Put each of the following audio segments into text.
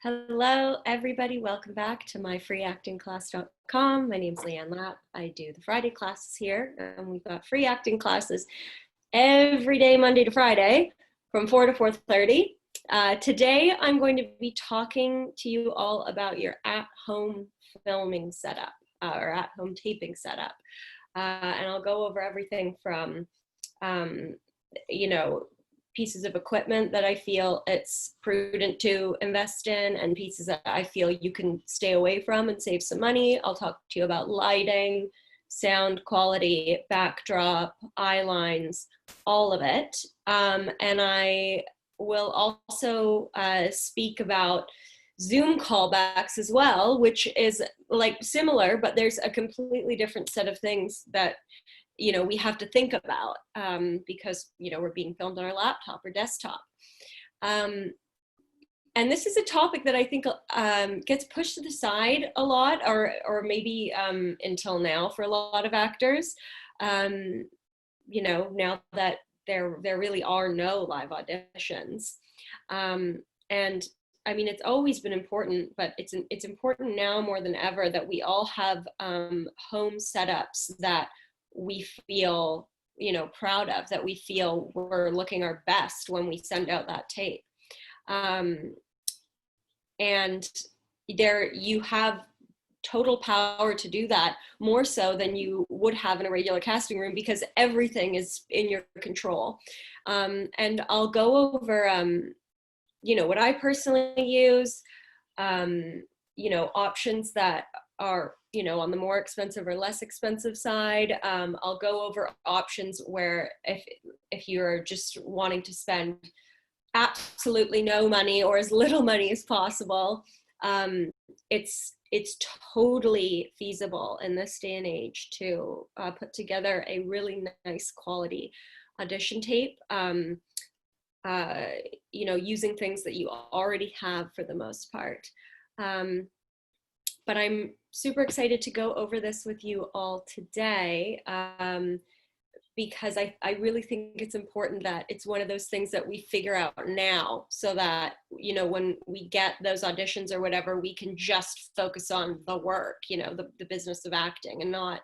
Hello, everybody. Welcome back to myfreeactingclass.com. My name is Leanne Lapp. I do the Friday classes here, and we've got free acting classes every day, Monday to Friday, from 4 to 4:30. Today, I'm going to be talking to you all about your at-home filming setup or at-home taping setup. And I'll go over everything from, um, you know, pieces of equipment that I feel it's prudent to invest in and pieces that I feel you can stay away from and save some money. I'll talk to you about lighting, sound quality, backdrop, eye lines, all of it. And I will also speak about Zoom callbacks as well, which is like similar, but there's a completely different set of things that we have to think about because, we're being filmed on our laptop or desktop. And this is a topic that I think gets pushed to the side a lot, or maybe until now for a lot of actors. Now that there really are no live auditions. And I mean, it's always been important, but it's important now more than ever that we all have home setups that we feel, proud of, that we feel we're looking our best when we send out that tape. And there you have total power to do that, more so than you would have in a regular casting room, because everything is in your control. And I'll go over, what I personally use, options that are, on the more expensive or less expensive side. I'll go over options where if you're just wanting to spend absolutely no money or as little money as possible, it's totally feasible in this day and age to put together a really nice quality audition tape, using things that you already have for the most part. But I'm super excited to go over this with you all today, because I really think it's important that it's one of those things that we figure out now, so that, when we get those auditions or whatever, we can just focus on the work, the business of acting, and not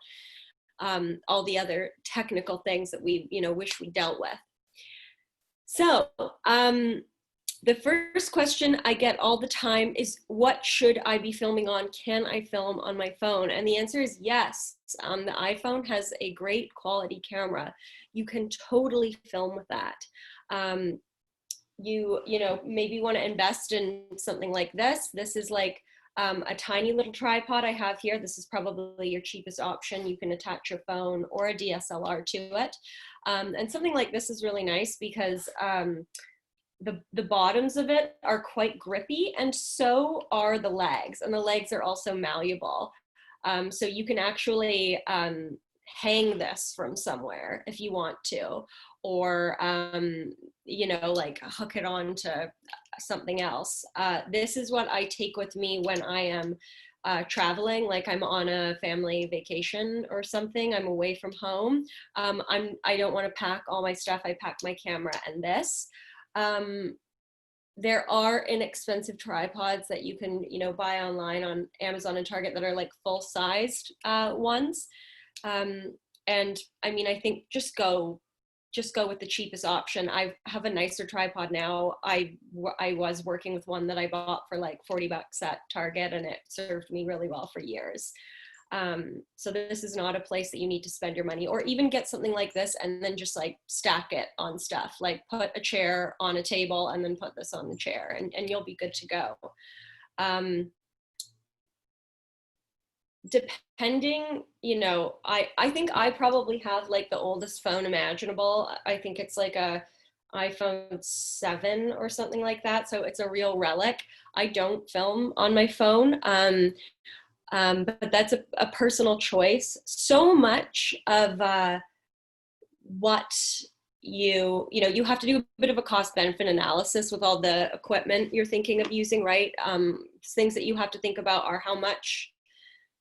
all the other technical things that we, wish we dealt with. So, the first question I get all the time is, what should I be filming on? Can I film on my phone? And the answer is yes. The iPhone has a great quality camera. You can totally film with that. You maybe want to invest in something like this. This is like a tiny little tripod I have here. This is probably your cheapest option. You can attach your phone or a DSLR to it. And something like this is really nice because the bottoms of it are quite grippy, and so are the legs, and the legs are also malleable. So you can actually hang this from somewhere if you want to, or like hook it on to something else. This is what I take with me when I am traveling, like I'm on a family vacation or something. I'm away from home. I don't want to pack all my stuff. I pack my camera and this. There are inexpensive tripods that you can, buy online on Amazon and Target that are like full-sized ones. And I mean, I think just go with the cheapest option. I have a nicer tripod now. I was working with one that I bought for like $40 at Target, and it served me really well for years. So this is not a place that you need to spend your money, or even get something like this and then just like stack it on stuff, like put a chair on a table and then put this on the chair, and you'll be good to go. Depending, I think I probably have like the oldest phone imaginable. I think it's like a iPhone 7 or something like that. So it's a real relic. I don't film on my phone. But that's a personal choice. So much of what you have to do a bit of a cost benefit analysis with all the equipment you're thinking of using, right? Things that you have to think about are, how much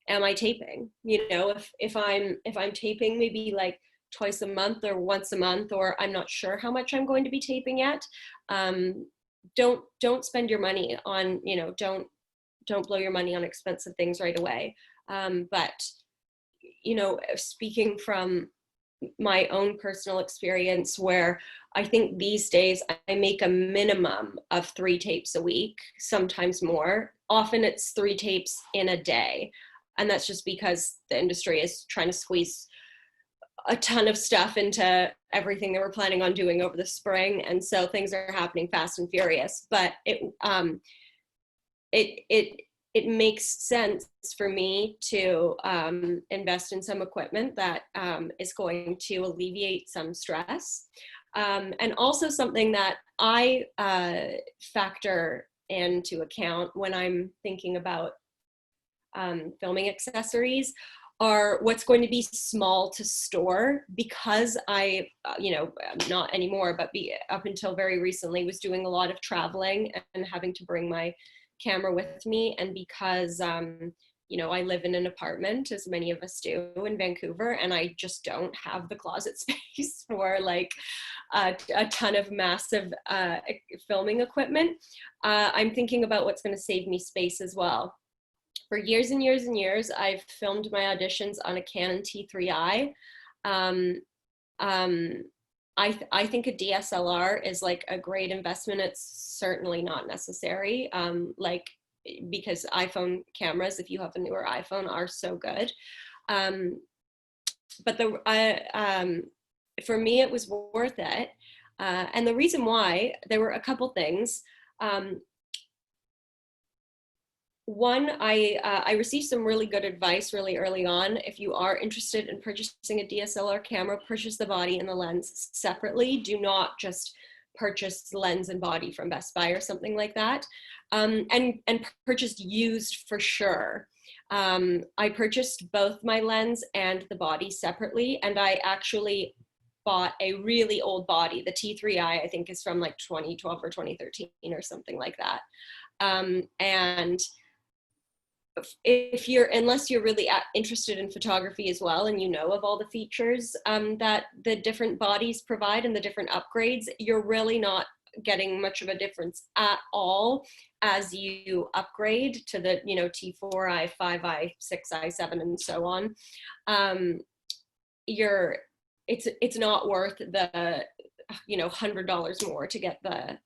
am I taping? If I'm taping maybe like twice a month or once a month, or I'm not sure how much I'm going to be taping yet, don't spend your money on, don't blow your money on expensive things right away. But, speaking from my own personal experience, where I think these days I make a minimum of 3 tapes a week, sometimes more. Often it's 3 tapes in a day. And that's just because the industry is trying to squeeze a ton of stuff into everything that we're planning on doing over the spring. And so things are happening fast and furious, but it makes sense for me to invest in some equipment that is going to alleviate some stress. And also something that I factor into account when I'm thinking about filming accessories are what's going to be small to store, because I, not anymore, but up until very recently was doing a lot of traveling and having to bring my camera with me. And because, I live in an apartment, as many of us do in Vancouver, and I just don't have the closet space for like a ton of massive filming equipment. I'm thinking about what's going to save me space as well. For years and years and years, I've filmed my auditions on a Canon T3i. I think a DSLR is like a great investment. It's certainly not necessary, because iPhone cameras, if you have a newer iPhone, are so good. But for me, it was worth it. And the reason why, there were a couple things. One, I received some really good advice really early on. If you are interested in purchasing a DSLR camera, purchase the body and the lens separately. Do not just purchase the lens and body from Best Buy or something like that. And purchased used for sure. I purchased both my lens and the body separately, and I actually bought a really old body. The T3i, I think, is from like 2012 or 2013 or something like that. And unless you're really interested in photography as well, and of all the features that the different bodies provide and the different upgrades, you're really not getting much of a difference at all as you upgrade to the T4i, 5i, 6i, 7, and so on. It's not worth the $100 more to get the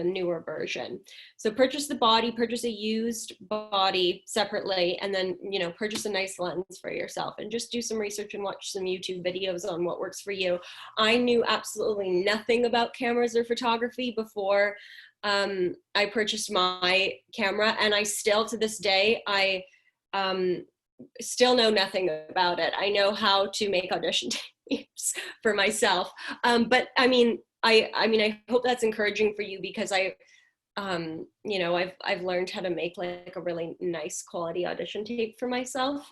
newer version. So purchase the body, purchase a used body separately, and then purchase a nice lens for yourself, and just do some research and watch some YouTube videos on what works for you. I knew absolutely nothing about cameras or photography before I purchased my camera, and I still, to this day, I still know nothing about it. I know how to make audition tapes for myself, but I mean, I hope that's encouraging for you, because I've learned how to make like a really nice quality audition tape for myself,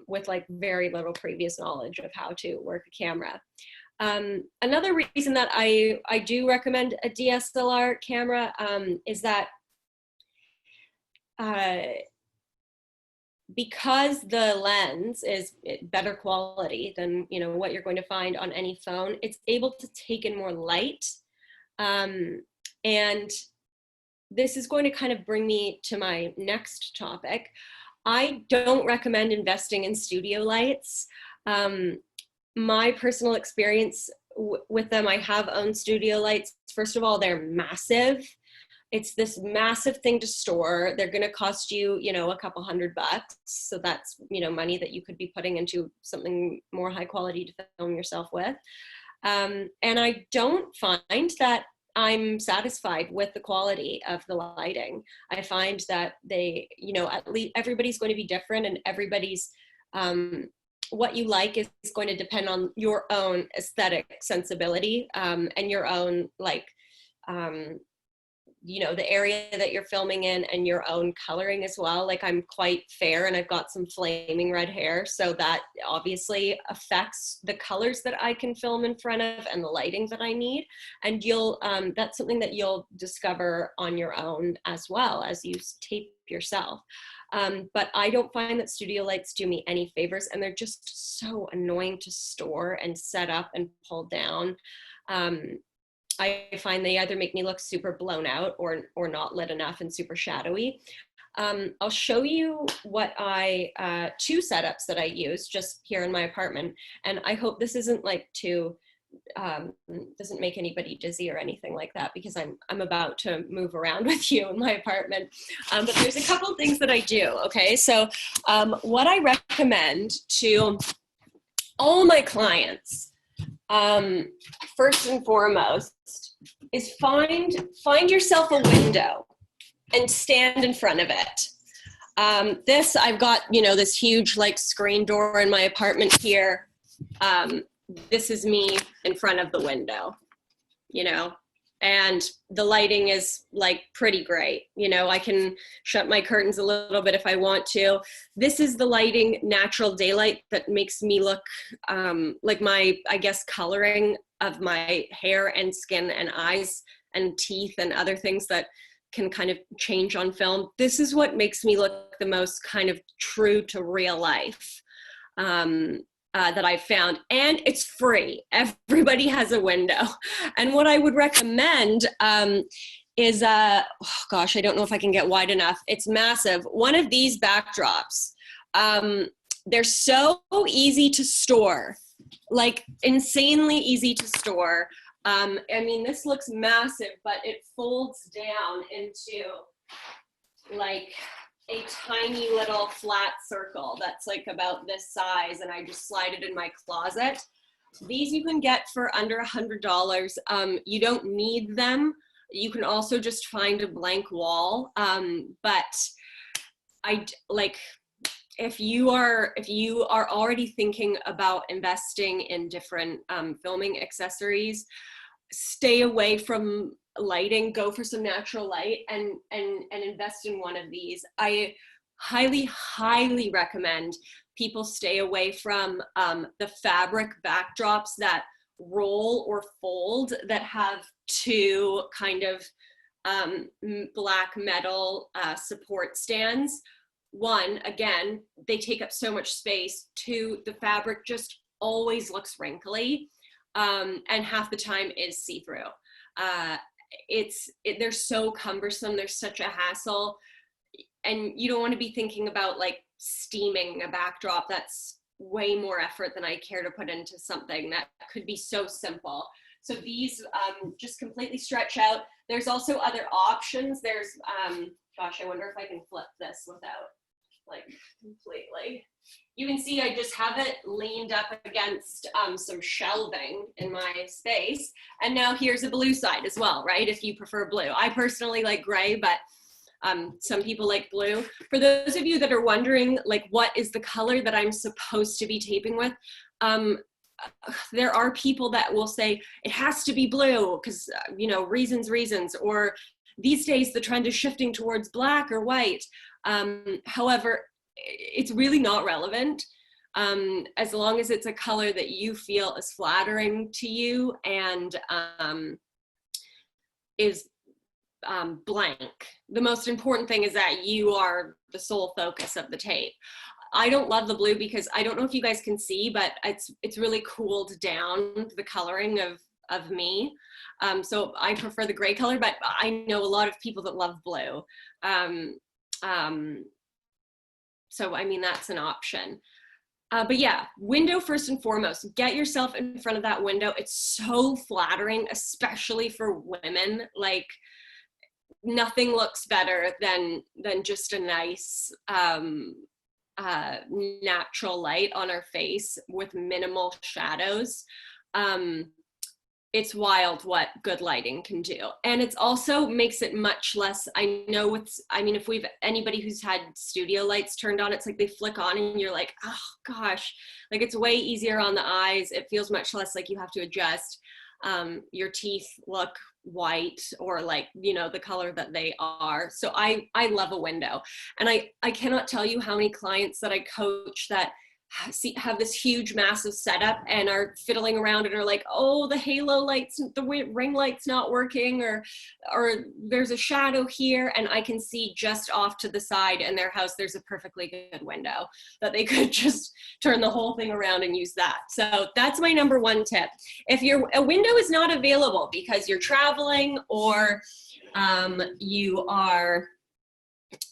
with like very little previous knowledge of how to work a camera. Another reason that I do recommend a DSLR camera is that because the lens is better quality than what you're going to find on any phone, it's able to take in more light. And this is going to kind of bring me to my next topic. I don't recommend investing in studio lights. My personal experience with them, I have owned studio lights. First of all, they're massive. It's this massive thing to store. They're going to cost you, a couple $100. So that's, money that you could be putting into something more high quality to film yourself with. And I don't find that I'm satisfied with the quality of the lighting. I find that they, at least everybody's going to be different, and everybody's, what you like is going to depend on your own aesthetic sensibility, and your own, the area that you're filming in, and your own coloring as well. Like, I'm quite fair and I've got some flaming red hair, so that obviously affects the colors that I can film in front of and the lighting that I need. And that's something that you'll discover on your own as well as you tape yourself. But I don't find that studio lights do me any favors, and they're just so annoying to store and set up and pull down. I find they either make me look super blown out or not lit enough and super shadowy. I'll show you what two setups that I use just here in my apartment. And I hope this isn't like too, doesn't make anybody dizzy or anything like that, because I'm about to move around with you in my apartment. But there's a couple things that I do, okay? So what I recommend to all my clients, first and foremost, is find yourself a window and stand in front of it. This, I've got, this huge like screen door in my apartment here. This is me in front of the window, and the lighting is like pretty great. I can shut my curtains a little bit if I want to. This is the lighting, natural daylight, that makes me look like my, I guess, coloring of my hair and skin and eyes and teeth and other things that can kind of change on film. This is what makes me look the most kind of true to real life that I've found. And it's free. Everybody has a window. And what I would recommend is, oh gosh, I don't know if I can get wide enough. It's massive. One of these backdrops. They're so easy to store, like insanely easy to store. I mean, this looks massive, but it folds down into like a tiny little flat circle that's like about this size, and I just slide it in my closet. These you can get for under $100. You don't need them. You can also just find a blank wall. But if you are already thinking about investing in different filming accessories, stay away from lighting, go for some natural light, and invest in one of these. I highly recommend people stay away from the fabric backdrops that roll or fold, that have two kind of black metal support stands. One, again, they take up so much space. Two, the fabric just always looks wrinkly, and half the time is see-through. They're so cumbersome. They're such a hassle, and you don't want to be thinking about like steaming a backdrop. That's way more effort than I care to put into something that could be so simple. So these just completely stretch out. There's also other options. There's, gosh, I wonder if I can flip this without like completely. You can see I just have it leaned up against some shelving in my space. And now here's a blue side as well, right? If you prefer blue. I personally like gray, but some people like blue. For those of you that are wondering, like, what is the color that I'm supposed to be taping with? There are people that will say it has to be blue because, reasons, or these days the trend is shifting towards black or white. However, it's really not relevant, as long as it's a color that you feel is flattering to you and is blank. The most important thing is that you are the sole focus of the tape. I don't love the blue because I don't know if you guys can see, but it's really cooled down the coloring of me. So I prefer the gray color, but I know a lot of people that love blue. So, I mean, that's an option. But yeah, window first and foremost. Get yourself in front of that window. It's so flattering, especially for women. Like, nothing looks better than just a nice natural light on our face with minimal shadows. It's wild what good lighting can do. And it's also makes it much less, if we've anybody who's had studio lights turned on, it's like they flick on and you're like, oh gosh, like it's way easier on the eyes. It feels much less like you have to adjust. Your teeth look white or like, the color that they are. So I love a window. And I cannot tell you how many clients that I coach that have this huge massive setup and are fiddling around and are like, oh, the halo lights, the ring light's not working, or there's a shadow here, and I can see just off to the side in their house there's a perfectly good window that they could just turn the whole thing around and use that. So that's my number one tip. If a window is not available because you're traveling, or you are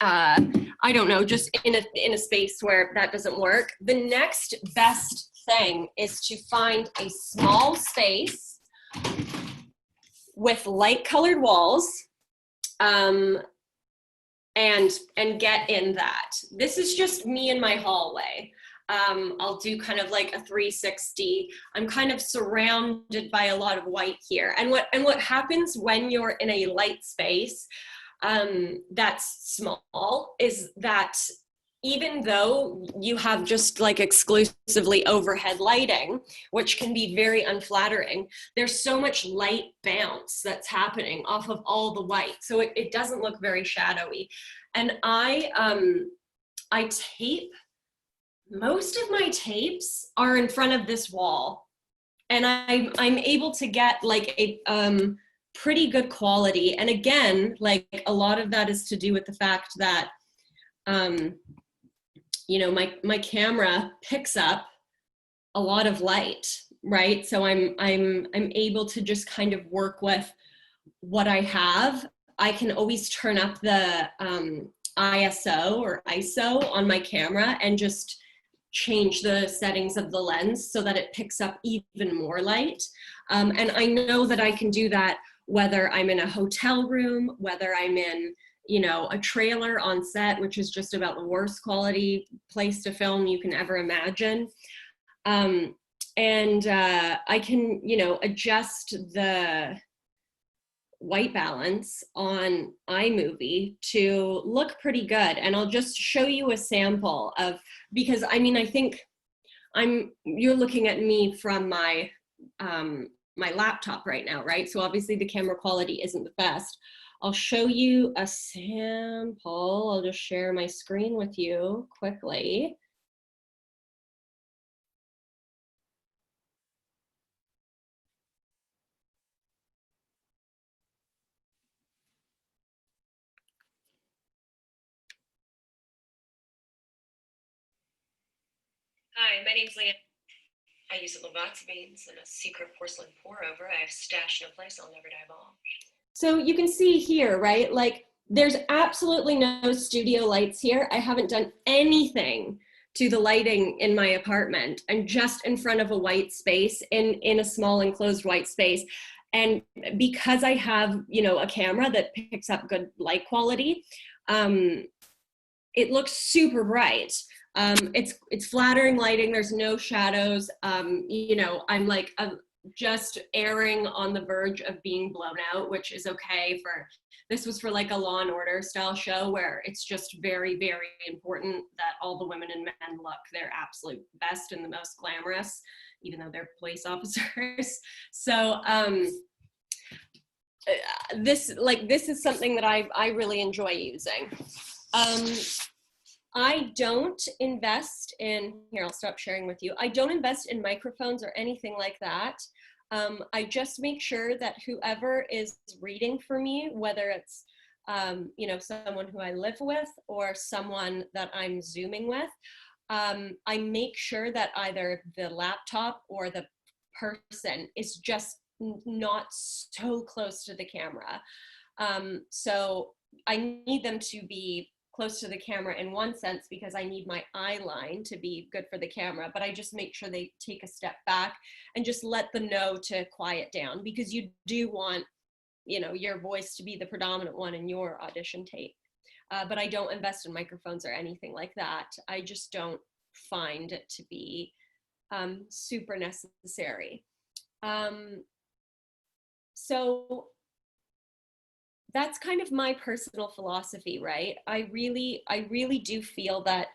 I don't know, just in a space where that doesn't work, the next best thing is to find a small space with light colored walls, and get in that. This is just me in my hallway. I'll do kind of like a 360. I'm kind of surrounded by a lot of white here. And what happens when you're in a light space that's small is that even though you have just like exclusively overhead lighting, which can be very unflattering, there's so much light bounce that's happening off of all the white. So it doesn't look very shadowy. And I tape, most of my tapes are in front of this wall. And I'm able to get like a pretty good quality. And again, like a lot of that is to do with the fact that, you know, my camera picks up a lot of light, right? So I'm able to just kind of work with what I have. I can always turn up the ISO or ISO on my camera and just change the settings of the lens so that it picks up even more light. And I know that I can do that whether I'm in a hotel room, whether I'm in, you know, a trailer on set, which is just about the worst quality place to film you can ever imagine. I can, you know, adjust the white balance on iMovie to look pretty good. And I'll just show you a sample of, because I mean, I think you're looking at me from my my laptop right now, right? So obviously the camera quality isn't the best. I'll show you a sample. I'll just share my screen with you quickly. Hi, my name's Leanne. I use a Lavazza beans and a secret porcelain pour over I have stashed in a place I'll never divulge. So you can see here, right? Like there's absolutely no studio lights here. I haven't done anything to the lighting in my apartment. I'm just in front of a white space in a small enclosed white space. And because I have, you know, a camera that picks up good light quality, it looks super bright. It's flattering lighting. There's no shadows. You know, I'm like just erring on the verge of being blown out, which is okay. This was for like a Law and Order style show where it's just very, very important that all the women and men look their absolute best and the most glamorous, even though they're police officers. So this is something that I really enjoy using. I don't invest in, here, I'll stop sharing with you. I don't invest in microphones or anything like that. I just make sure that whoever is reading for me, whether it's, you know, someone who I live with or someone that I'm Zooming with, I make sure that either the laptop or the person is just not so close to the camera. So I need them to be close to the camera in one sense because I need my eye line to be good for the camera, but I just make sure they take a step back and just let them know to quiet down, because you do want, you know, your voice to be the predominant one in your audition tape. But I don't invest in microphones or anything like that. I just don't find it to be super necessary. So that's kind of my personal philosophy, right? I really do feel that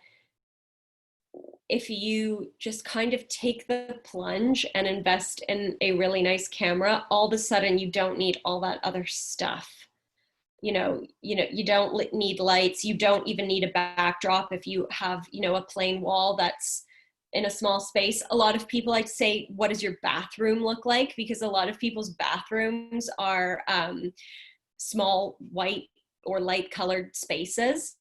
if you just kind of take the plunge and invest in a really nice camera, all of a sudden you don't need all that other stuff. You know, you don't need lights. You don't even need a backdrop if you have, you know, a plain wall that's in a small space. A lot of people like to say, what does your bathroom look like? Because a lot of people's bathrooms are small white or light colored spaces.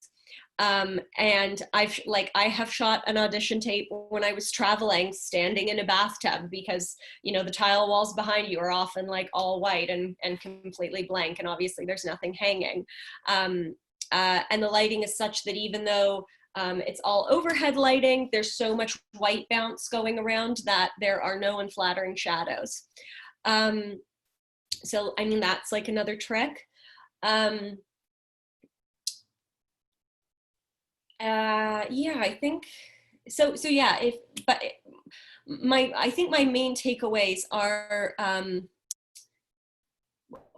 And I have shot an audition tape when I was traveling, standing in a bathtub, because, you know, the tile walls behind you are often like all white and completely blank. And obviously there's nothing hanging. And the lighting is such that even though it's all overhead lighting, there's so much white bounce going around that there are no unflattering shadows. So, I mean, that's like another trick. Yeah, I think so. So yeah, I think my main takeaways are,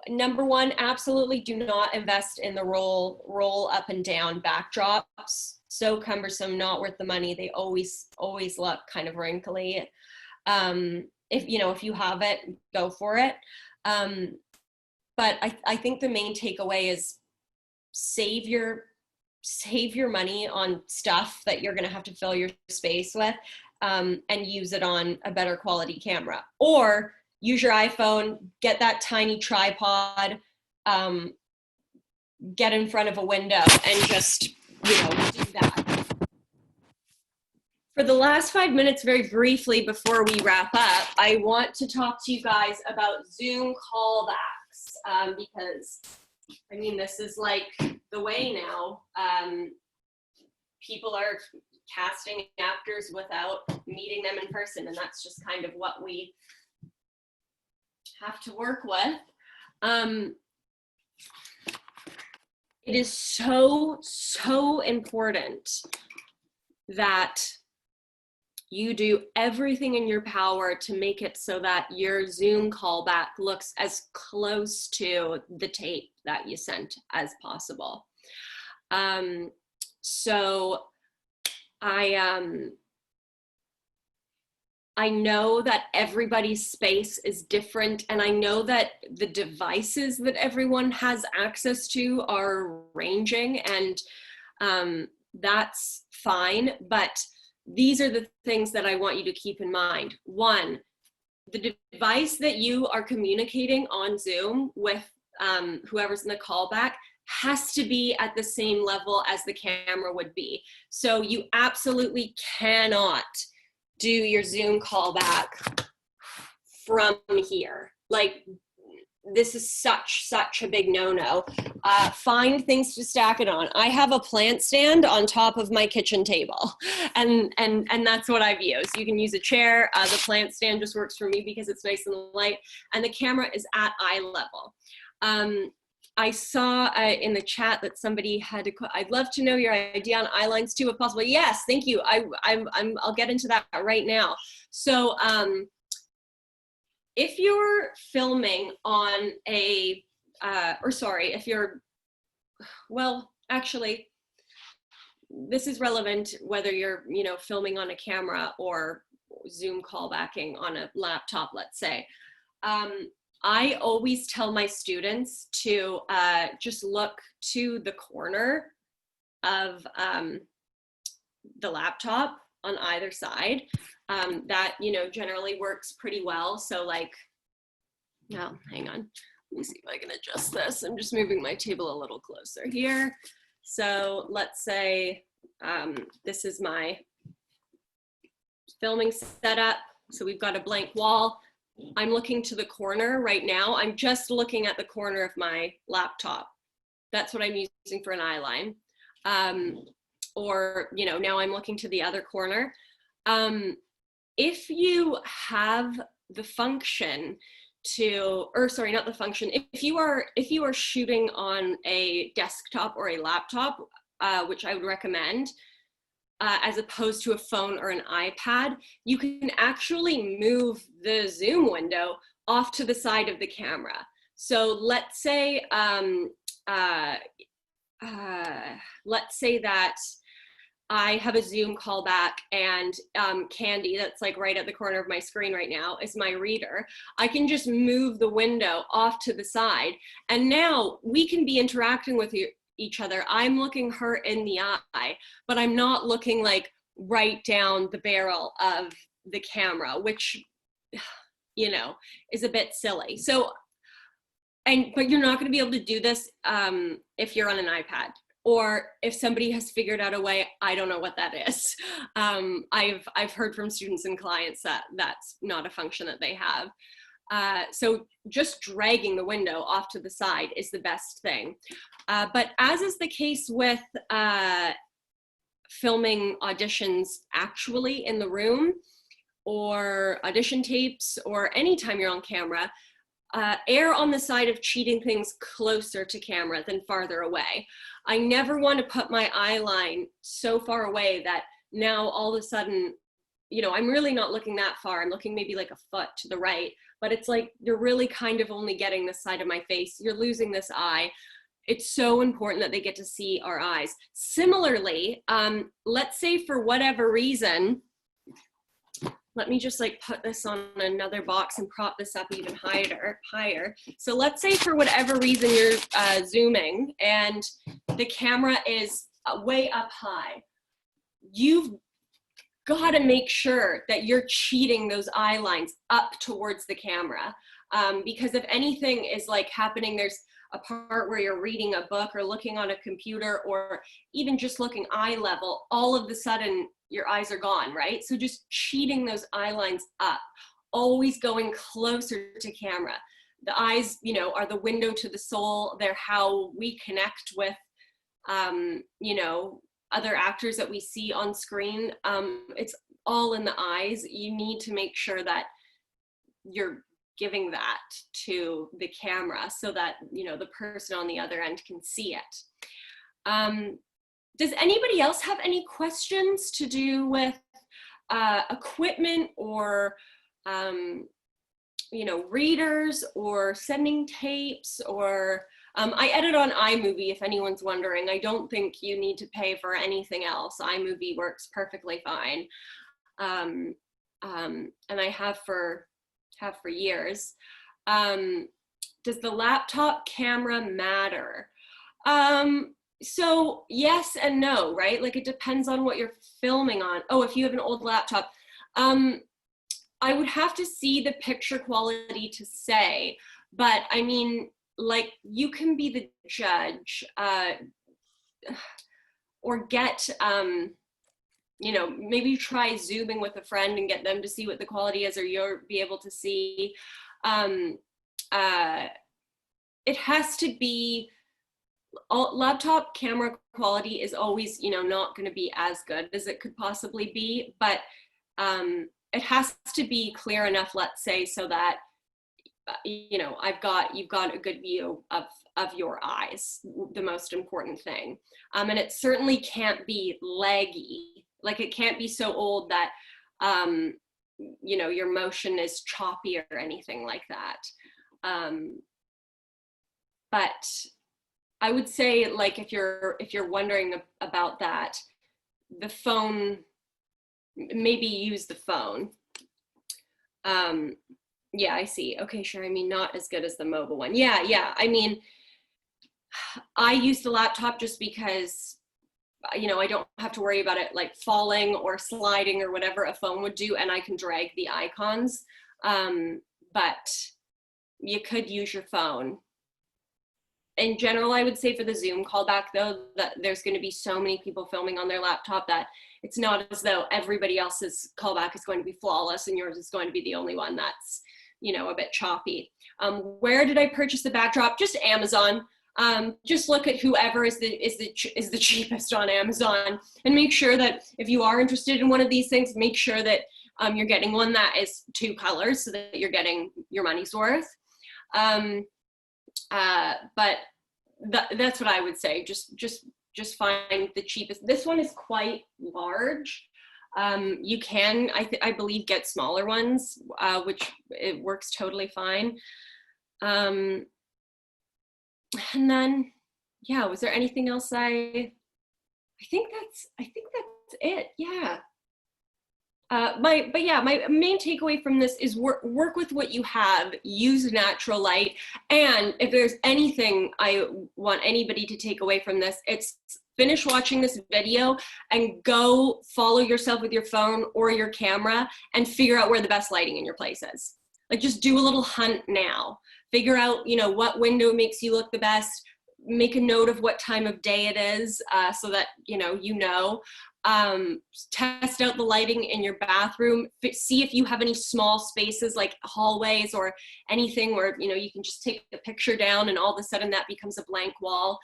number one, absolutely do not invest in the roll up and down backdrops. So cumbersome, not worth the money. They always look kind of wrinkly. If you have it, go for it. But I think the main takeaway is save your money on stuff that you're going to have to fill your space with, and use it on a better quality camera, or use your iPhone, get that tiny tripod, get in front of a window and just, do that. For the last 5 minutes, very briefly before we wrap up, I want to talk to you guys about Zoom callbacks, because I mean, this is like the way now. People are casting actors without meeting them in person, and that's just kind of what we have to work with. It is so important that you do everything in your power to make it so that your Zoom callback looks as close to the tape that you sent as possible. So I know that everybody's space is different, and I know that the devices that everyone has access to are ranging, and that's fine, but these are the things that I want you to keep in mind. One, the device that you are communicating on Zoom with whoever's in the callback has to be at the same level as the camera would be. So you absolutely cannot do your Zoom callback from here. Like, this is such a big no-no. Find things to stack it on. I have a plant stand on top of my kitchen table, and that's what I've used. You can use a chair. The plant stand just works for me because it's nice and light, and the camera is at eye level. I saw in the chat that somebody had a, I'd love to know your idea on Eyelines too, if possible. Yes, thank you. I'll get into that right now. So if you're filming on a, if you're, well, actually, this is relevant whether you're, filming on a camera or Zoom callbacking on a laptop, let's say. I always tell my students to just look to the corner of the laptop on either side. That, generally works pretty well. So like, now, hang on. Let me see if I can adjust this. I'm just moving my table a little closer here. So let's say this is my filming setup. So we've got a blank wall. I'm looking to the corner right now. I'm just looking at the corner of my laptop. That's what I'm using for an eye line. Or, now I'm looking to the other corner. If you have the function to, or sorry, not the function, if you are shooting on a desktop or a laptop, which I would recommend, as opposed to a phone or an iPad, you can actually move the Zoom window off to the side of the camera. So let's say, let's say that I have a Zoom callback and Candy, that's like right at the corner of my screen right now, is my reader. I can just move the window off to the side, and now we can be interacting with each other. I'm looking her in the eye, but I'm not looking like right down the barrel of the camera, which, you know, is a bit silly. So, but you're not going to be able to do this if you're on an iPad, or if somebody has figured out a way. I don't know what that is. I've heard from students and clients that that's not a function that they have. So just dragging the window off to the side is the best thing. But as is the case with filming auditions actually in the room, or audition tapes, or anytime you're on camera, err on the side of cheating things closer to camera than farther away. I never want to put my eye line so far away that now all of a sudden, you know, I'm really not looking that far. I'm looking maybe like a foot to the right, but it's like you're really kind of only getting this side of my face. You're losing this eye. It's so important that they get to see our eyes. Similarly, let's say for whatever reason, let me just like put this on another box and prop this up even higher. So let's say for whatever reason you're zooming and the camera is way up high. You've got to make sure that you're cheating those eye lines up towards the camera. Because if anything is like happening, there's a part where you're reading a book or looking on a computer, or even just looking eye level, all of a sudden your eyes are gone, right? So just cheating those eye lines up, always going closer to camera. The eyes, you know, are the window to the soul. They're how we connect with, you know, other actors that we see on screen. It's all in the eyes. You need to make sure that you're giving that to the camera so that, you know, the person on the other end can see it. Does anybody else have any questions to do with equipment, or, you know, readers, or sending tapes, or I edit on iMovie, if anyone's wondering. I don't think you need to pay for anything else. iMovie works perfectly fine. And I have for years. Does the laptop camera matter? So yes and no, right? Like it depends on what you're filming on. Oh, if you have an old laptop, I would have to see the picture quality to say, but I mean, like you can be the judge, or get, you know, maybe try zooming with a friend and get them to see what the quality is, or you'll be able to see. It has to be, laptop camera quality is always, you know, not going to be as good as it could possibly be, but it has to be clear enough, let's say, so that, you know, you've got a good view of your eyes, the most important thing. And it certainly can't be laggy. Like it can't be so old that, you know, your motion is choppy or anything like that. But I would say, like, if you're wondering about that, the phone, maybe use the phone. Yeah, I see. Okay, sure. I mean, not as good as the mobile one. Yeah. I mean, I use the laptop just because, you know, I don't have to worry about it like falling or sliding or whatever a phone would do, and I can drag the icons. But you could use your phone. In general, I would say for the Zoom callback, though, that there's going to be so many people filming on their laptop that it's not as though everybody else's callback is going to be flawless and yours is going to be the only one that's, you know, a bit choppy. Where did I purchase the backdrop? Just Amazon. Just look at whoever is the cheapest on Amazon, and make sure that if you are interested in one of these things, make sure that you're getting one that is 2 colors so that you're getting your money's worth. But that's what I would say. Just find the cheapest. This one is quite large. You can, I believe, get smaller ones, which it works totally fine. And then, yeah, was there anything else? I think that's it. Yeah. My main takeaway from this is work with what you have, use natural light. And if there's anything I want anybody to take away from this, it's finish watching this video and go follow yourself with your phone or your camera and figure out where the best lighting in your place is. Like, just do a little hunt now. Figure out, you know, what window makes you look the best. Make a note of what time of day it is, so that, you know. Test out the lighting in your bathroom. See if you have any small spaces like hallways or anything where, you know, you can just take the picture down and all of a sudden that becomes a blank wall.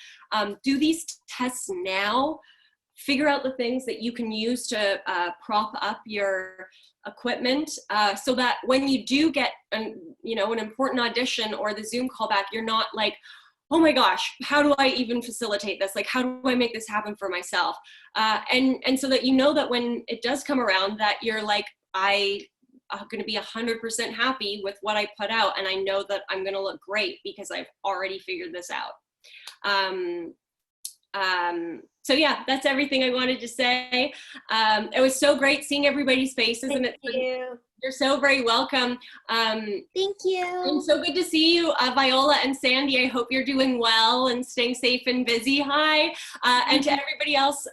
Do these tests now. Figure out the things that you can use to prop up your equipment, so that when you do get an important audition or the Zoom callback, you're not like, oh my gosh, how do I even facilitate this? Like, how do I make this happen for myself? And so that you know that when it does come around, that you're like, I'm going to be 100% happy with what I put out, and I know that I'm going to look great because I've already figured this out. So yeah, that's everything I wanted to say. It was so great seeing everybody's faces. Thank you. You're so very welcome. Thank you. And so good to see you, Viola and Sandy. I hope you're doing well and staying safe and busy. Hi. And to everybody else,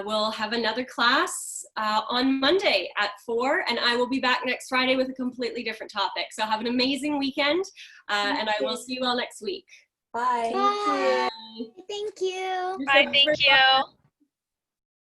we'll have another class on Monday at 4, and I will be back next Friday with a completely different topic. So have an amazing weekend, and I will see you all next week. Bye. Bye. Thank you. Bye, thank you.